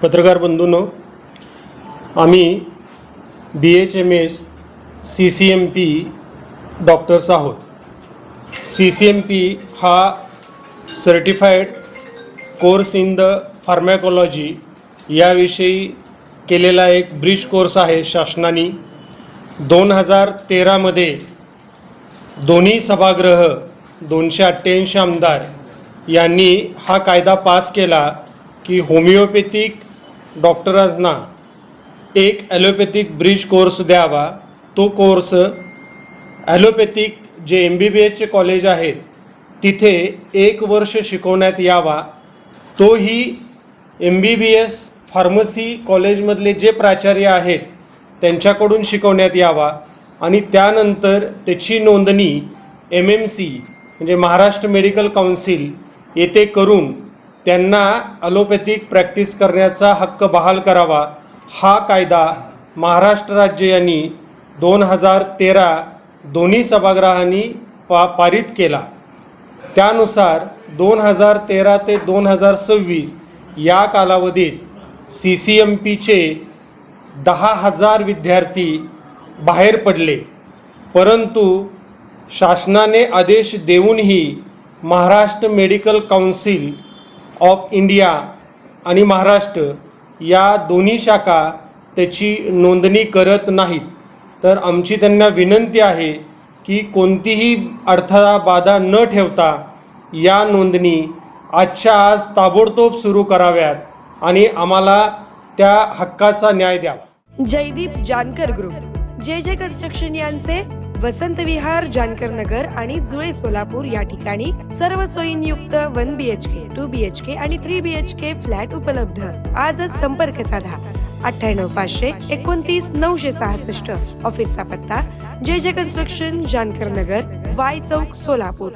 पत्रकार बंधूंनो, आम्ही BHMS CCMP doctors आहोत. CCMP हा certified course in the pharmacology याविषयी केलेला एक ब्रिज कोर्स आहे. शासनाने 2013मध्ये दोन्ही सभागृह 288 आमदार यांनी हा कायदा पास केला की होमिओपॅथिक डॉक्टरांना एक ॲलोपॅथिक ब्रिज कोर्स द्यावा. तो कोर्स ॲलोपॅथिक जे MBBSचे कॉलेज आहेत तिथे 1 वर्ष शिकवण्यात यावा. तोही MBBS फार्मसी कॉलेजमधले जे प्राचार्य आहेत त्यांच्याकडून शिकवण्यात यावा आणि त्यानंतर त्याची नोंदणी MMC म्हणजे महाराष्ट्र मेडिकल काउन्सिल येथे करून त्यांना ॲलोपॅथिक प्रॅक्टिस करण्याचा हक्क बहाल करावा. हा कायदा महाराष्ट्र राज्य यांनी 2013 दोन्ही सभागृहांनी पारित केला. त्यानुसार 2013 ते 2026 या कालावधीत CCMPचे 10,000 विद्यार्थी बाहेर पडले. परंतु शासनाने आदेश देऊनही Maharashtra medical council of India आणि महाराष्ट्र या दोन्ही शाखा त्याची नोंदणी करत नाहीत. तर आमची त्यांना विनंती आहे की कोणतीही अडथळा बाधा न ठेवता या नोंदणी आजच्या आज ताबडतोब सुरू कराव्यात आणि आम्हाला त्या हक्काचा न्याय द्यावा. Jaydeep Jankar group, JJ construction यांचे वसंत विहार, जानकर नगर आणि जुळे सोलापूर या ठिकाणी सर्व सोयींयुक्त 1 BHK, 2 BHK आणि 3 BHK फ्लॅट उपलब्ध. आजच संपर्क साधा 98 500 29 966. ऑफिसचा पत्ता JJ कन्स्ट्रक्शन, जानकर नगर, Y चौक, सोलापूर.